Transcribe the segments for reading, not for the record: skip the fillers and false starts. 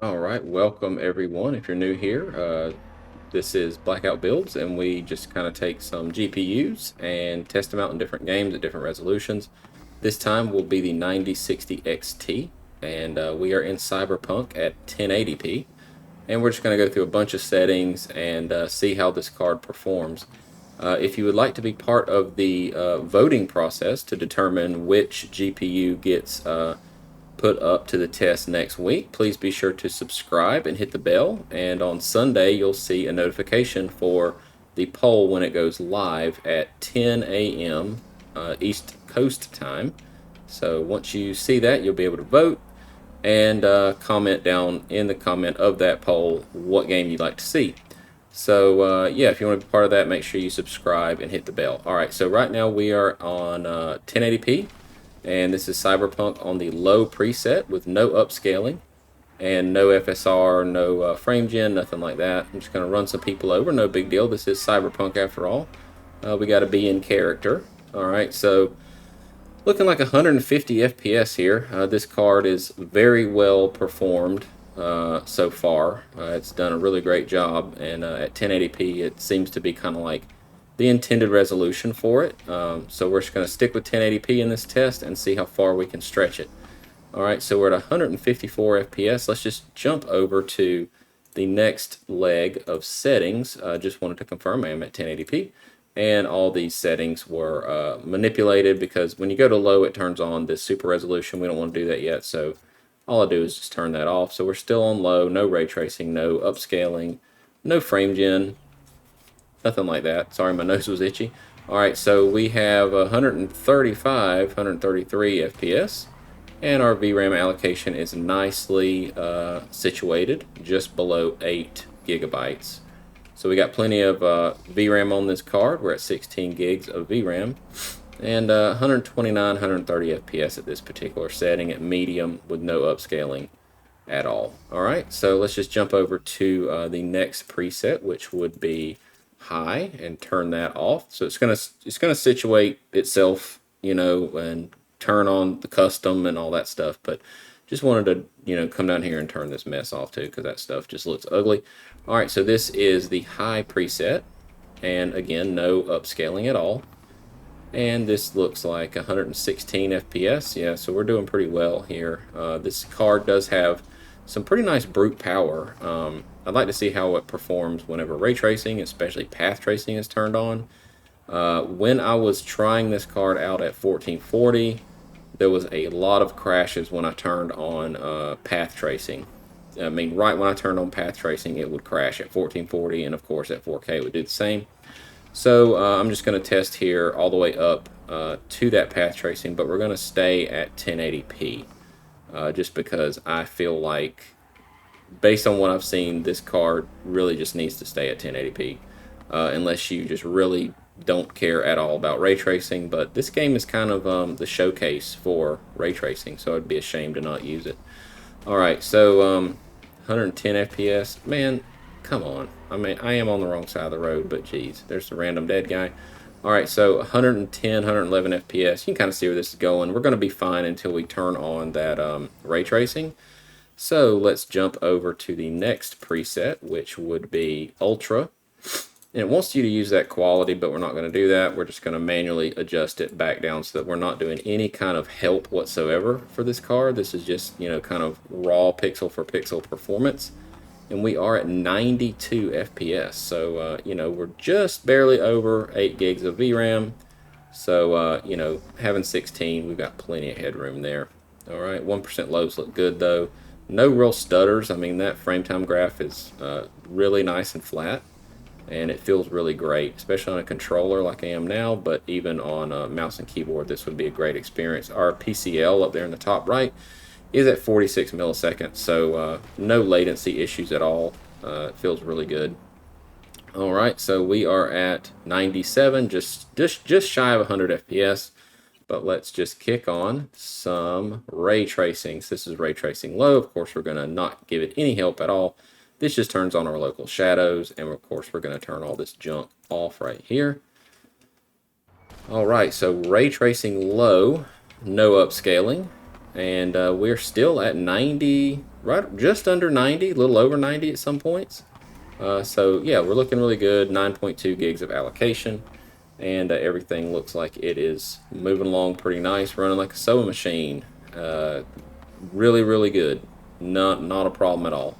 All right, welcome everyone. If you're new here, this is Blackout Builds, and we just kind of take some GPUs and test them out in different games at different resolutions. This time will be the 9060 XT, and we are in Cyberpunk at 1080p, and we're just going to go through a bunch of settings and see how this card performs. If you would like to be part of the voting process to determine which GPU gets put up to the test next week, please be sure to subscribe and hit the bell. And on Sunday, you'll see a notification for the poll when it goes live at 10 a.m. East Coast time. So once you see that, you'll be able to vote and comment down in the comment of that poll what game you'd like to see. So yeah, if you want to be part of that, make sure you subscribe and hit the bell. All right, so right now we are on 1080p. And this is Cyberpunk on the low preset with no upscaling and no FSR, no frame gen, nothing like that. I'm just going to run some people over, no big deal. This is Cyberpunk after all. We got to be in character. All right, so looking like 150 FPS here. This card is very well performed so far. It's done a really great job, and at 1080p, it seems to be kind of like the intended resolution for it. So we're just going to stick with 1080p in this test and see how far we can stretch it. All right, so we're at 154 FPS. Let's just jump over to the next leg of settings. Just wanted to confirm I am at 1080p. And all these settings were manipulated because when you go to low, it turns on this super resolution. We don't want to do that yet, so all I do is just turn that off. So we're still on low, no ray tracing, no upscaling, no frame gen, nothing like that. Sorry, my nose was itchy. All right, so we have 135, 133 FPS, and our VRAM allocation is nicely situated just below 8 gigabytes. So we got plenty of VRAM on this card. We're at 16 gigs of VRAM, and 129, 130 FPS at this particular setting at medium with no upscaling at all. All right, so let's just jump over to the next preset, which would be high, and turn that off. So it's gonna situate itself, and turn on the custom and all that stuff. But just wanted to, come down here and turn this mess off too, because that stuff just looks ugly. All right, so this is the high preset, and again, no upscaling at all. And this looks like 116 FPS. Yeah, so we're doing pretty well here. This card does have some pretty nice brute power. I'd like to see how it performs whenever ray tracing, especially path tracing, is turned on. When I was trying this card out at 1440, there was a lot of crashes when I turned on path tracing. I mean, right when I turned on path tracing, it would crash at 1440, and of course at 4K it would do the same. So I'm just going to test here all the way up to that path tracing, but we're going to stay at 1080p just because I feel like, based on what I've seen, this card really just needs to stay at 1080p unless you just really don't care at all about ray tracing. But this game is kind of the showcase for ray tracing, so I'd be ashamed to not use it. All right, so 110 FPS, man, come on. I mean, I am on the wrong side of the road, but geez, there's the random dead guy. All right, so 110, 111 FPS. You can kind of see where this is going. We're going to be fine until we turn on that ray tracing. So let's jump over to the next preset, which would be Ultra. And it wants you to use that quality, but we're not going to do that. We're just going to manually adjust it back down so that we're not doing any kind of help whatsoever for this card. This is just, kind of raw pixel for pixel performance. And we are at 92 FPS. So, we're just barely over 8 gigs of VRAM. So, having 16, we've got plenty of headroom there. All right, 1% lows look good though. No real stutters. I mean, that frame time graph is really nice and flat, and it feels really great, especially on a controller like I am now, but even on a mouse and keyboard, this would be a great experience. Our PCL up there in the top right is at 46 milliseconds, so no latency issues at all. It feels really good. All right, so we are at 97, just shy of 100 FPS. But let's just kick on some ray tracing. So this is ray tracing low. Of course, we're going to not give it any help at all. This just turns on our local shadows. And of course, we're going to turn all this junk off right here. All right, so ray tracing low, no upscaling. and we're still at 90, right, just under 90, a little over 90 at some points. So yeah, we're looking really good. 9.2 gigs of allocation, and everything looks like it is moving along pretty nice, running like a sewing machine. Really, really good. Not a problem at all.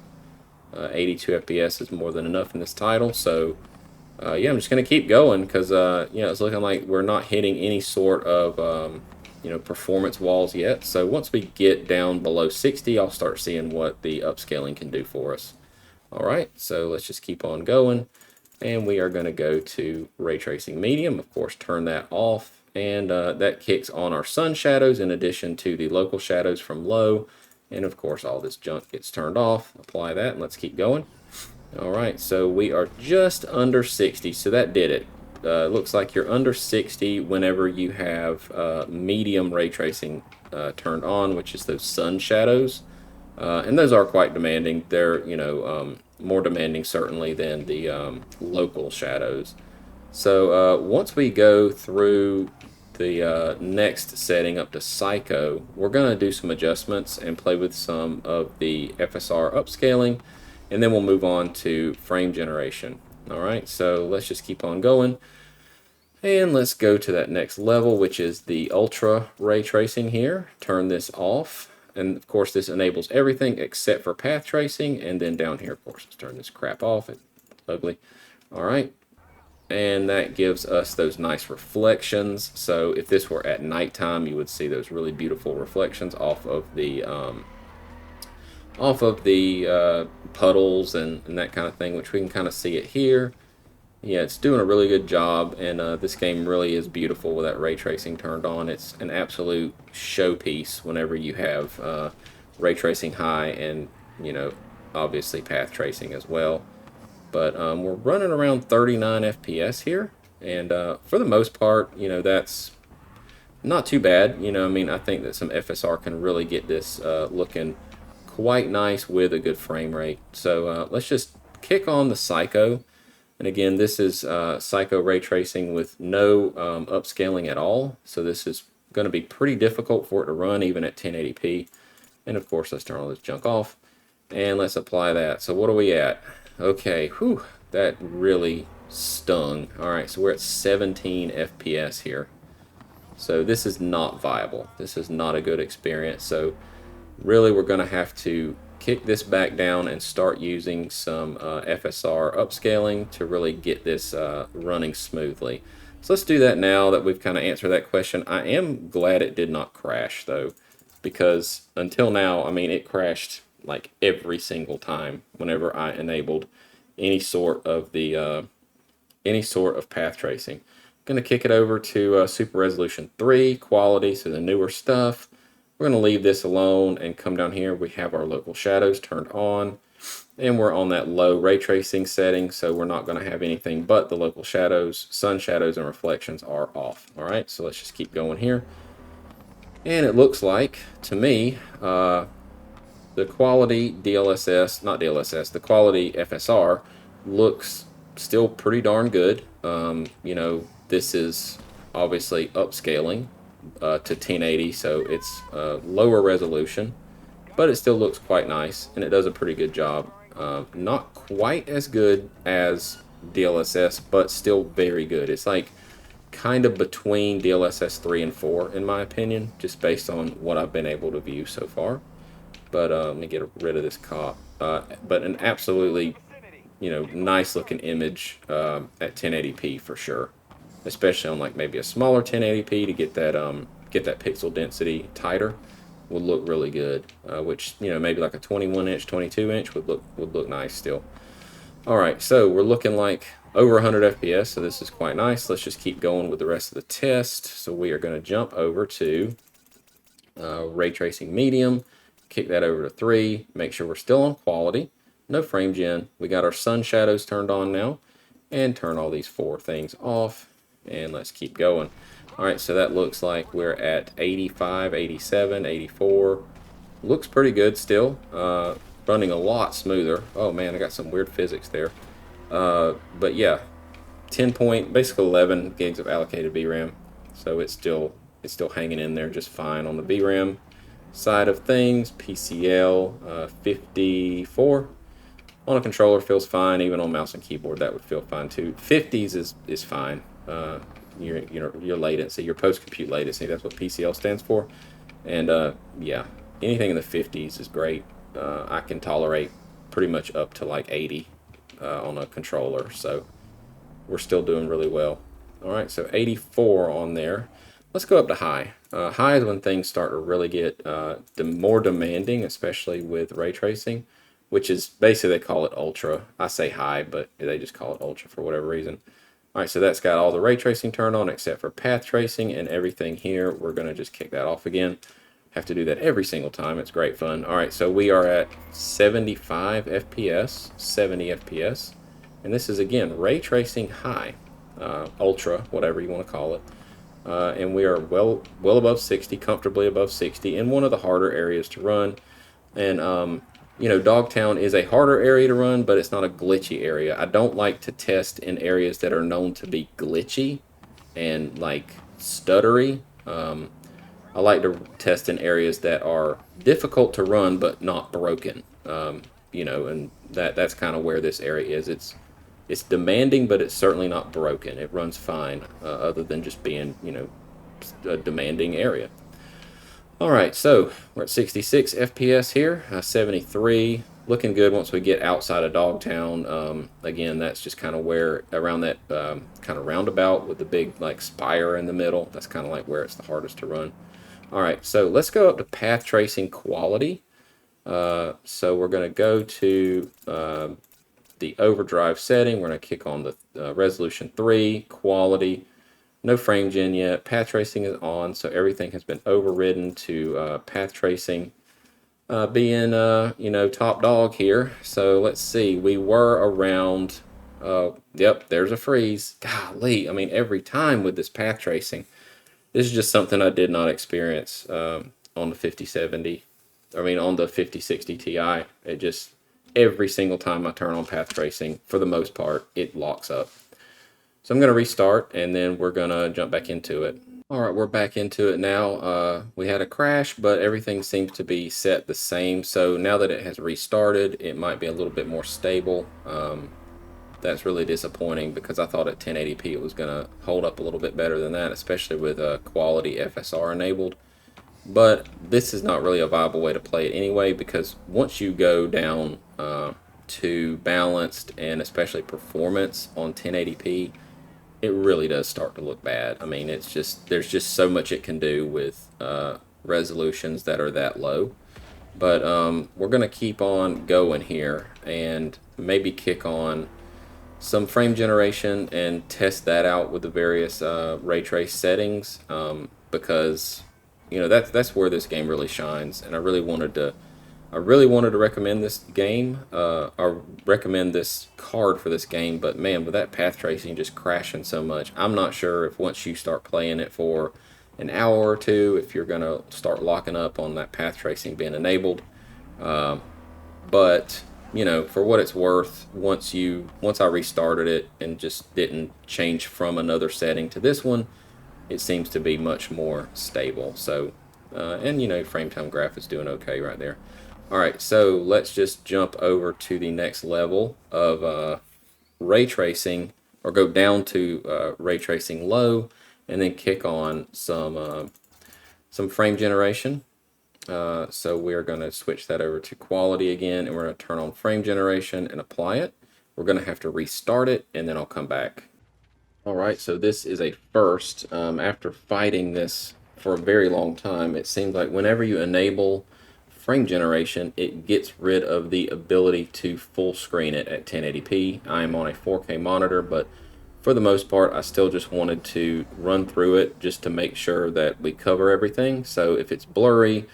82 FPS is more than enough in this title. So yeah, I'm just gonna keep going because you know, it's looking like we're not hitting any sort of you know, performance walls yet. So once we get down below 60, I'll start seeing what the upscaling can do for us. All right, so let's just keep on going, and we are going to go to ray tracing medium. Of course, turn that off, and that kicks on our sun shadows in addition to the local shadows from low. And of course, all this junk gets turned off. Apply that, and let's keep going. All right, so we are just under 60, so that did it. Looks like you're under 60 whenever you have medium ray tracing turned on, which is those sun shadows. And those are quite demanding. They're, you know, more demanding certainly than the local shadows. So once we go through the next setting up to Psycho, we're going to do some adjustments and play with some of the FSR upscaling, and then we'll move on to frame generation. All right, so let's just keep on going. And let's go to that next level, which is the ultra ray tracing here. Turn this off. And of course, this enables everything except for path tracing. And then down here, of course, let's turn this crap off. It's ugly. All right. And that gives us those nice reflections. So if this were at nighttime, you would see those really beautiful reflections off of the puddles and that kind of thing, which we can kind of see it here. Yeah, it's doing a really good job, and this game really is beautiful with that ray tracing turned on. It's an absolute showpiece whenever you have ray tracing high and, you know, obviously path tracing as well. But we're running around 39 FPS here, and for the most part, you know, that's not too bad. You know, I mean, I think that some FSR can really get this looking quite nice with a good frame rate. So let's just kick on the Psycho. And again, this is Psycho ray tracing with no upscaling at all. So this is going to be pretty difficult for it to run even at 1080p. And of course, let's turn all this junk off. And let's apply that. So what are we at? Okay, whew, that really stung. All right, so we're at 17 FPS here. So this is not viable. This is not a good experience. So really, we're going to have to kick this back down and start using some FSR upscaling to really get this running smoothly. So let's do that now that we've kind of answered that question. I am glad it did not crash though, because until now, I mean, it crashed like every single time whenever I enabled any sort of path tracing. I'm going to kick it over to Super Resolution 3 quality, so the newer stuff. We're going to leave this alone and come down here. We have our local shadows turned on, and we're on that low ray tracing setting, so we're not going to have anything but the local shadows. Sun shadows and reflections are off. All right, so let's just keep going here. And it looks like, to me, the quality DLSS, not DLSS, the quality FSR looks still pretty darn good. You know, this is obviously upscaling to 1080, so it's lower resolution, but it still looks quite nice, and it does a pretty good job. Not quite as good as DLSS, but still very good. It's like kind of between DLSS 3 and 4 in my opinion, just based on what I've been able to view so far. But let me get rid of this cop. But an absolutely, you know, nice looking image at 1080p for sure, especially on like maybe a smaller 1080p to get that pixel density tighter would look really good. Which, you know, maybe like a 21-inch, 22-inch would look nice still. All right, so we're looking like over 100 FPS, so this is quite nice. Let's just keep going with the rest of the test. So we are going to jump over to ray tracing medium, kick that over to 3, make sure we're still on quality, no frame gen. We got our sun shadows turned on now, and turn all these 4 things off, and let's keep going. All right, so that looks like we're at 85, 87, 84. Looks pretty good still. Running a lot smoother. Oh man, I got some weird physics there. But yeah, basically 11 gigs of allocated VRAM. So it's still hanging in there just fine on the VRAM. side of things, PCL 54 on a controller feels fine. Even on mouse and keyboard, that would feel fine too. 50s is fine. Your latency, your post compute latency, that's what PCL stands for. And yeah, anything in the 50s is great. I can tolerate pretty much up to like 80 on a controller, so we're still doing really well. All right, so 84 on there. Let's go up to high. High is when things start to really get more demanding, especially with ray tracing, which is basically they call it ultra. I say high, but they just call it ultra for whatever reason. All right, so that's got all the ray tracing turned on except for path tracing and everything here. We're going to just kick that off again. Have to do that every single time. It's great fun. All right, so we are at 75 FPS, 70 FPS. And this is, again, ray tracing high, ultra, whatever you want to call it. And we are well above 60, comfortably above 60, in one of the harder areas to run. And, you know, Dogtown is a harder area to run, but it's not a glitchy area. I don't like to test in areas that are known to be glitchy and, like, stuttery. I like to test in areas that are difficult to run, but not broken. You know, and that's kind of where this area is. It's demanding, but it's certainly not broken. It runs fine, other than just being, you know, a demanding area. All right, so we're at 66 FPS here, 73, looking good once we get outside of Dogtown. Again, that's just kind of where, around that kind of roundabout with the big like spire in the middle, that's kind of like where it's the hardest to run. All right, so let's go up to path tracing quality. So we're going to go to the overdrive setting. We're going to kick on the resolution 3, quality. No frame gen yet. Path tracing is on, so everything has been overridden to path tracing being, you know, top dog here. So let's see. We were around, yep, there's a freeze. Golly, I mean, every time with this path tracing. This is just something I did not experience on the 5070. I mean, on the 5060 Ti. It just, every single time I turn on path tracing, for the most part, it locks up. So I'm going to restart, and then we're going to jump back into it. All right, we're back into it now. We had a crash, but everything seems to be set the same. So now that it has restarted, it might be a little bit more stable. That's really disappointing because I thought at 1080p it was going to hold up a little bit better than that, especially with quality FSR enabled. But this is not really a viable way to play it anyway, because once you go down to balanced and especially performance on 1080p, it really does start to look bad. I mean, it's just, there's just so much it can do with resolutions that are that low. But we're going to keep on going here and maybe kick on some frame generation and test that out with the various ray trace settings, because, you know, that's where this game really shines. And I really wanted to recommend this game, or recommend this card for this game, but man, with that path tracing just crashing so much, I'm not sure if once you start playing it for an hour or two, if you're gonna start locking up on that path tracing being enabled. But you know, for what it's worth, once I restarted it and just didn't change from another setting to this one, it seems to be much more stable. So, and you know, frame time graph is doing okay right there. All right, so let's just jump over to the next level of ray tracing, or go down to ray tracing low, and then kick on some frame generation. So we're going to switch that over to quality again, and we're going to turn on frame generation and apply it. We're going to have to restart it, and then I'll come back. All right, so this is a first. After fighting this for a very long time, it seems like whenever you enable frame generation, it gets rid of the ability to full screen it at 1080p. I am on a 4K monitor, but for the most part, I still just wanted to run through it just to make sure that we cover everything. So if it's blurry,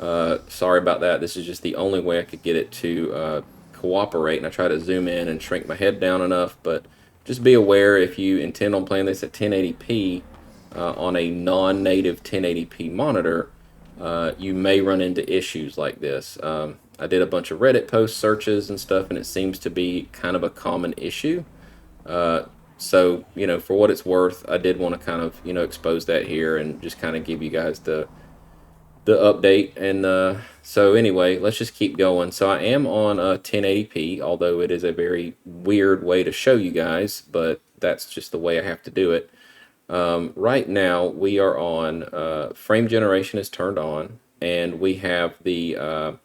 sorry about that. This is just the only way I could get it to cooperate, and I try to zoom in and shrink my head down enough, but just be aware if you intend on playing this at 1080p on a non-native 1080p monitor, you may run into issues like this. I did a bunch of Reddit post searches and stuff, and it seems to be kind of a common issue. So, you know, for what it's worth, I did want to kind of, you know, expose that here and just kind of give you guys the the update. And so anyway, let's just keep going. So I am on 1080p, although it is a very weird way to show you guys, but that's just the way I have to do it. Right now we are on frame generation is turned on, and we have the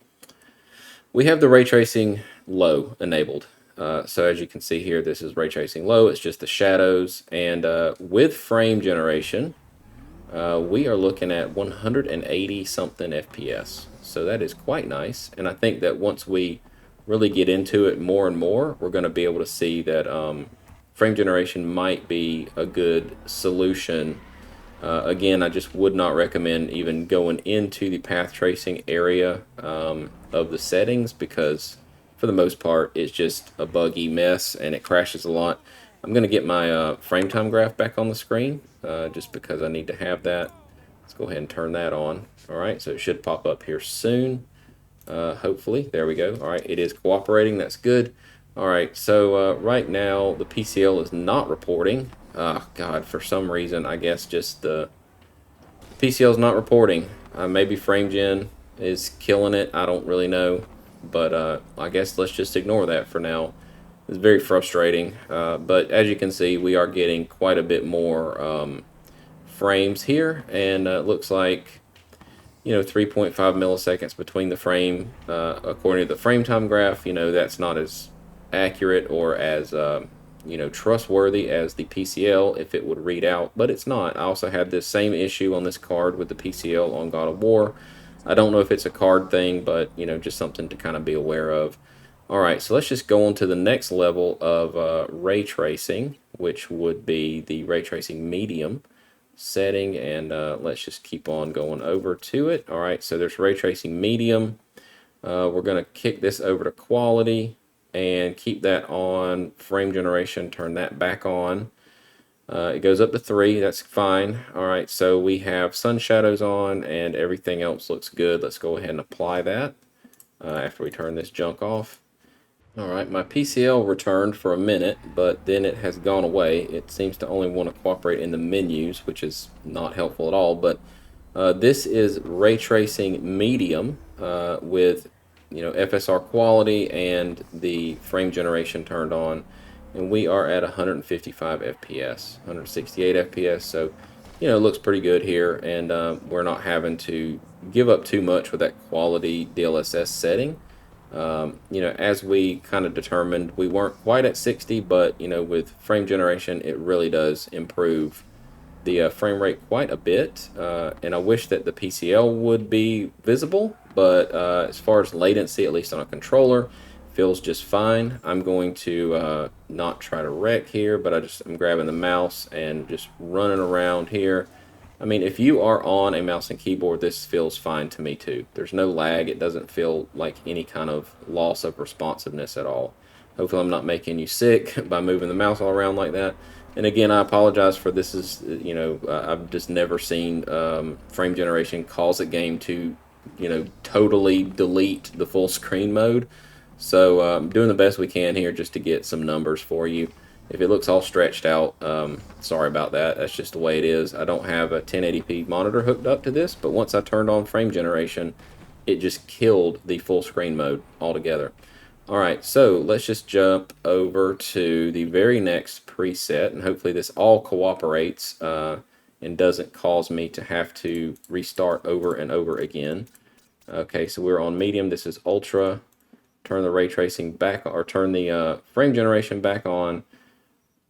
ray tracing low enabled. So as you can see here, this is ray tracing low. It's just the shadows, and with frame generation, we are looking at 180 something FPS. So that is quite nice. And I think that once we really get into it more and more, we're going to be able to see that frame generation might be a good solution. Again, I just would not recommend even going into the path tracing area of the settings, because for the most part it's just a buggy mess and it crashes a lot. I'm going to get my frame time graph back on the screen just because I need to have that. Let's go ahead and turn that on. Alright, so it should pop up here soon. Hopefully. There we go. Alright, it is cooperating. That's good. Alright, so right now the PCL is not reporting. Oh God, for some reason, I guess just the PCL is not reporting. Maybe FrameGen is killing it. I don't really know. But I guess let's just ignore that for now. It's very frustrating. But as you can see, we are getting quite a bit more frames here. And it looks like, 3.5 milliseconds between the frame. According to the frame time graph, that's not as accurate or as trustworthy as the PCL if it would read out, but it's not. I also had this same issue on this card with the PCL on God of War. I don't know if it's a card thing, but just something to kind of be aware of. Alright, so let's just go on to the next level of ray tracing, which would be the ray tracing medium setting, and let's just keep on going over to it. Alright, so there's ray tracing medium. We're going to kick this over to quality and keep that on. Frame generation, turn that back on. It goes up to 3, that's fine. Alright, so we have sun shadows on and everything else looks good. Let's go ahead and apply that after we turn this junk off. Alright, my PCL returned for a minute, but then it has gone away. It seems to only want to cooperate in the menus, which is not helpful at all. But this is ray tracing medium with FSR quality and the frame generation turned on, and we are at 155 FPS, 168 FPS. So it looks pretty good here, and we're not having to give up too much with that quality DLSS setting. As we kind of determined, we weren't quite at 60, but with frame generation, it really does improve the frame rate quite a bit, and I wish that the PCL would be visible, but as far as latency, at least on a controller, feels just fine. I'm going to not try to wreck here, but I'm grabbing the mouse and just running around here. I mean, if you are on a mouse and keyboard, this feels fine to me too. There's no lag. It doesn't feel like any kind of loss of responsiveness at all. Hopefully I'm not making you sick by moving the mouse all around like that. And again, I apologize for this. I've just never seen frame generation cause a game to, totally delete the full screen mode. So I'm doing the best we can here just to get some numbers for you. If it looks all stretched out, sorry about that. That's just the way it is. I don't have a 1080p monitor hooked up to this, but once I turned on frame generation, it just killed the full screen mode altogether. Alright, so let's just jump over to the very next preset, and hopefully this all cooperates and doesn't cause me to have to restart over and over again. Okay, so we're on medium. This is ultra. Turn the ray tracing back, or turn the frame generation back on.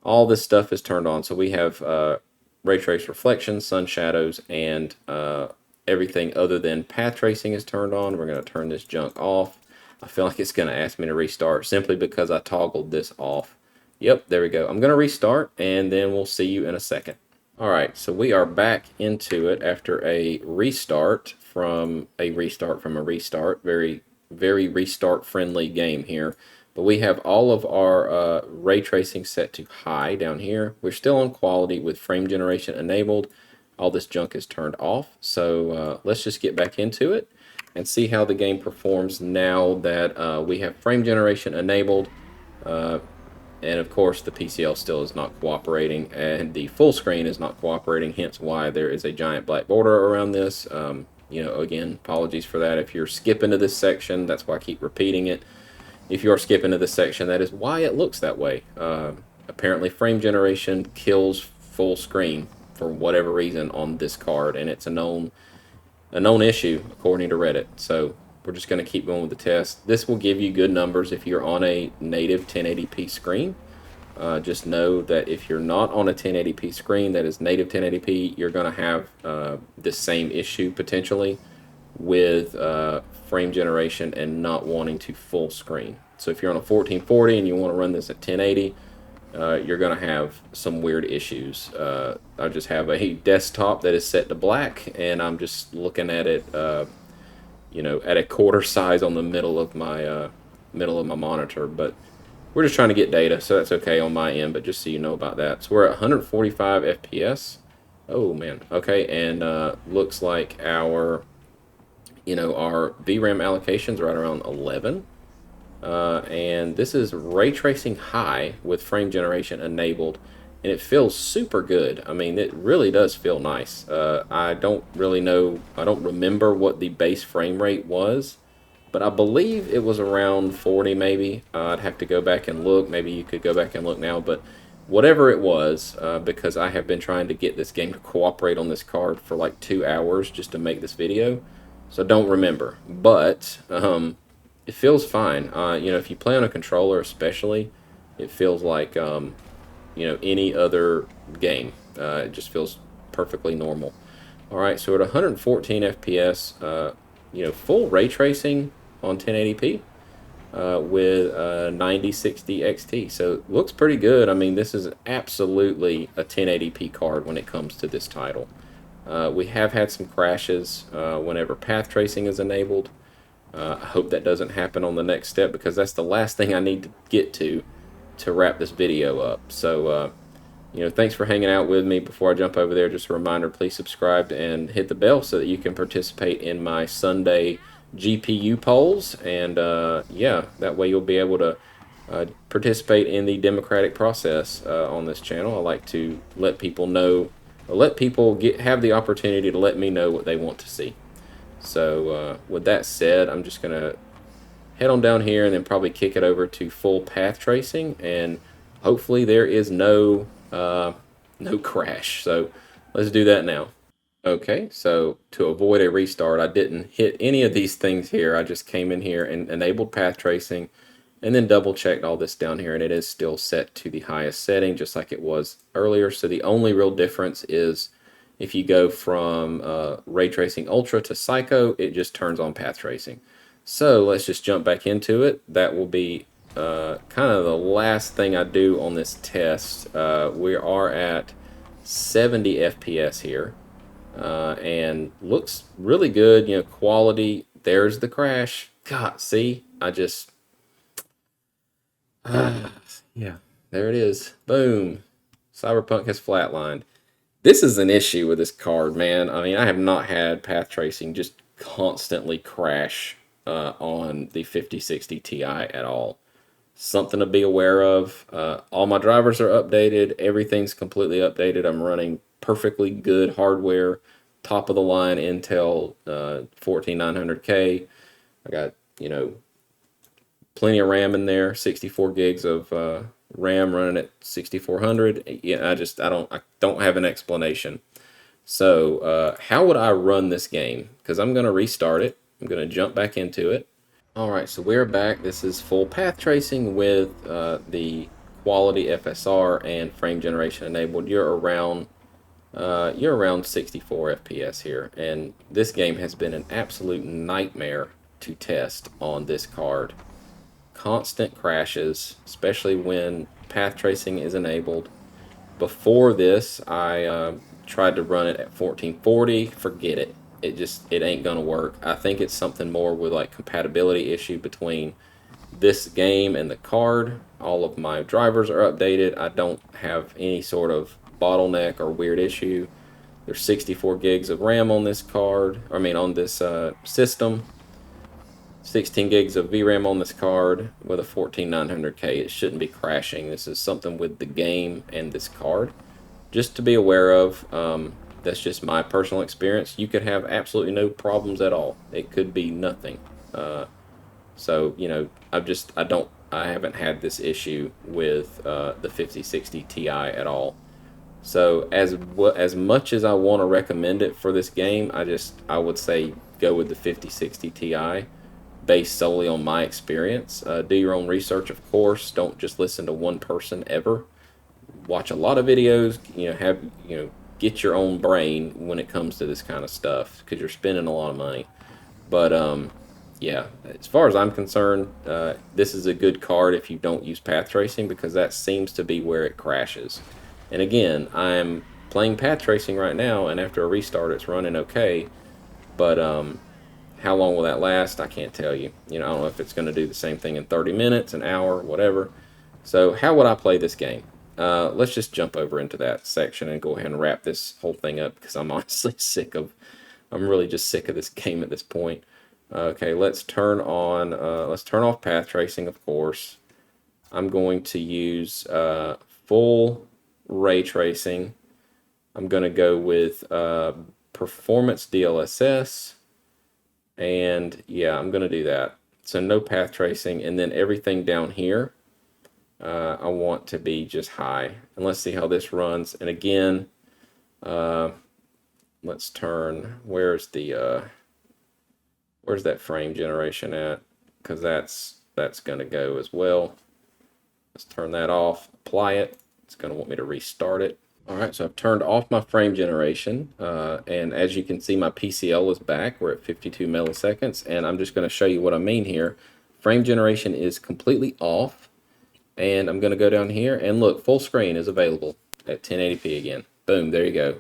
All this stuff is turned on. So we have ray trace reflections, sun shadows, and everything other than path tracing is turned on. We're going to turn this junk off. I feel like it's going to ask me to restart simply because I toggled this off. Yep, there we go. I'm going to restart, and then we'll see you in a second. Alright, so we are back into it after a restart from a restart. Very, very restart-friendly game here. But we have all of our ray tracing set to high down here. We're still on quality with frame generation enabled. All this junk is turned off. So let's just get back into it and see how the game performs now that we have frame generation enabled. And of course the PCL still is not cooperating, and the full screen is not cooperating, hence why there is a giant black border around this. you know, again, apologies for that. If you're skipping to this section, that's why I keep repeating it. If you are skipping to this section, that is why it looks that way. Apparently, frame generation kills full screen for whatever reason on this card, and it's a known issue according to Reddit. So we're just going to keep going with the test. This will give you good numbers if you're on a native 1080p screen. Just know that if you're not on a 1080p screen that is native 1080p, you're going to have this same issue potentially with frame generation and not wanting to full screen. So if you're on a 1440 and you want to run this at 1080, you're going to have some weird issues. I just have a desktop that is set to black, and I'm just looking at it, you know, at a quarter size on the middle of my monitor. But we're just trying to get data, so that's okay on my end. But just so you know about that, so we're at 145 FPS. Oh man, okay, and looks like our our VRAM allocations are right around 11. And this is ray tracing high with frame generation enabled, and it feels super good. I mean, it really does feel nice. I don't really know, I don't remember what the base frame rate was, but I believe it was around 40 maybe. I'd have to go back and look. Maybe you could go back and look now, but whatever it was, because I have been trying to get this game to cooperate on this card for like 2 hours just to make this video, so don't remember. But it feels fine. You know, if you play on a controller especially, it feels like, you know, any other game. It just feels perfectly normal. Alright, so at 114 FPS, you know, full ray tracing on 1080p with 9060 XT. So it looks pretty good. I mean, this is absolutely a 1080p card when it comes to this title. We have had some crashes whenever path tracing is enabled. I hope that doesn't happen on the next step, because that's the last thing I need to get to wrap this video up. So, you know, thanks for hanging out with me. Before I jump over there, just a reminder, please subscribe and hit the bell so that you can participate in my Sunday GPU polls. And, yeah, that way you'll be able to participate in the democratic process on this channel. I like to let people know, or let people have the opportunity to let me know what they want to see. So with that said, I'm just going to head on down here and then probably kick it over to full path tracing, and hopefully there is no crash. So let's do that now. Okay, so to avoid a restart, I didn't hit any of these things here. I just came in here and enabled path tracing and then double checked all this down here, and it is still set to the highest setting just like it was earlier. So the only real difference is if you go from Ray Tracing Ultra to Psycho, it just turns on path tracing. So let's just jump back into it. That will be kind of the last thing I do on this test. We are at 70 FPS here, and looks really good. You know, quality. There's the crash. God, see, I just yeah, there it is. Boom. Cyberpunk has flatlined. This is an issue with this card, man. I mean, I have not had path tracing just constantly crash on the 5060 Ti at all. Something to be aware of. All my drivers are updated. Everything's completely updated. I'm running perfectly good hardware, top of the line Intel 14900K. I got, you know, plenty of RAM in there, 64 gigs of RAM running at 6400. Yeah, I don't have an explanation. So how would I run this game? Because I'm going to restart it. I'm going to jump back into it. Alright, so we're back. This is full path tracing with the quality FSR and frame generation enabled. You're around 64 FPS here, and this game has been an absolute nightmare to test on this card. Constant crashes, especially when path tracing is enabled. Before this, I tried to run it at 1440. Forget it. It ain't gonna work. I think it's something more with like compatibility issue between this game and the card. All of my drivers are updated. I don't have any sort of bottleneck or weird issue. There's 64 gigs of RAM on this card. I mean, on this system. 16 gigs of VRAM on this card with a 14900K. It shouldn't be crashing. This is something with the game and this card. Just to be aware of. That's just my personal experience. You could have absolutely no problems at all. It could be nothing. So, you know, I haven't had this issue with the 5060 Ti at all. So as much as I want to recommend it for this game, I would say go with the 5060 Ti based solely on my experience. Do your own research, of course. Don't just listen to one person ever. Watch a lot of videos. Get your own brain when it comes to this kind of stuff because you're spending a lot of money. But yeah, as far as I'm concerned, this is a good card if you don't use path tracing because that seems to be where it crashes. And again, I'm playing path tracing right now, and after a restart, it's running okay. But how long will that last? I can't tell you. I don't know if it's going to do the same thing in 30 minutes, an hour, whatever. So how would I play this game? Let's just jump over into that section and go ahead and wrap this whole thing up because I'm honestly I'm really just sick of this game at this point. Okay, let's turn off path tracing, of course. I'm going to use full ray tracing. I'm going to go with performance DLSS. And yeah, I'm going to do that. So no path tracing. And then everything down here, I want to be just high. And let's see how this runs. And again, let's turn, where's that frame generation at? Because that's going to go as well. Let's turn that off, apply it. It's going to want me to restart it. All right, so I've turned off my frame generation, and as you can see, my PCL is back. We're at 52 milliseconds, and I'm just going to show you what I mean here. Frame generation is completely off, and I'm going to go down here, and look, full screen is available at 1080p again. Boom, there you go.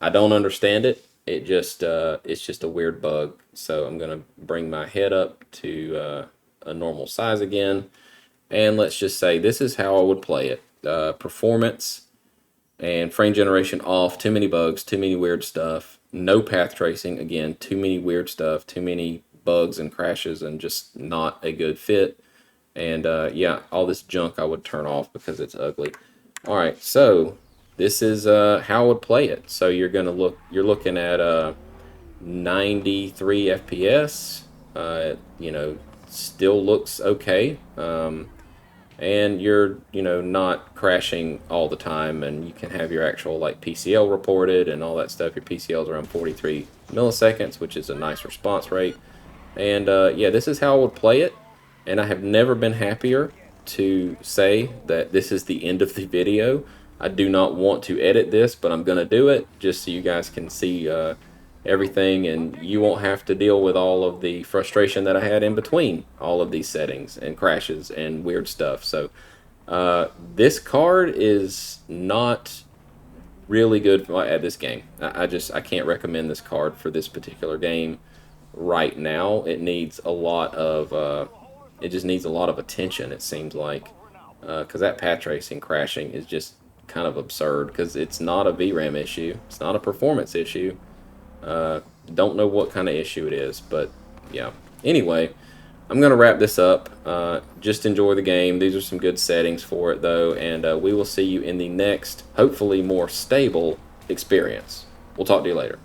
I don't understand it. It's just a weird bug. So I'm going to bring my head up to a normal size again, and let's just say this is how I would play it. Performance and frame generation off, too many bugs, too many weird stuff, no path tracing, again, too many weird stuff, too many bugs and crashes and just not a good fit. And yeah, all this junk I would turn off because it's ugly. All right, so this is how I would play it. So you're looking at 93 FPS, still looks okay. And you're not crashing all the time, and you can have your actual like PCL reported and all that stuff. Your PCL is around 43 milliseconds, which is a nice response rate. And yeah, this is how I would play it, and I have never been happier to say that this is the end of the video. I do not want to edit this, but I'm gonna do it just so you guys can see everything, and you won't have to deal with all of the frustration that I had in between all of these settings and crashes and weird stuff. So this card is not really good at this game. I can't recommend this card for this particular game right now. It needs a lot of it just needs a lot of attention, it seems like, because that path tracing crashing is just kind of absurd because it's not a VRAM issue, it's not a performance issue. Don't know what kind of issue it is, but yeah. Anyway, I'm going to wrap this up. Just enjoy the game. These are some good settings for it, though, and we will see you in the next, hopefully more stable experience. We'll talk to you later.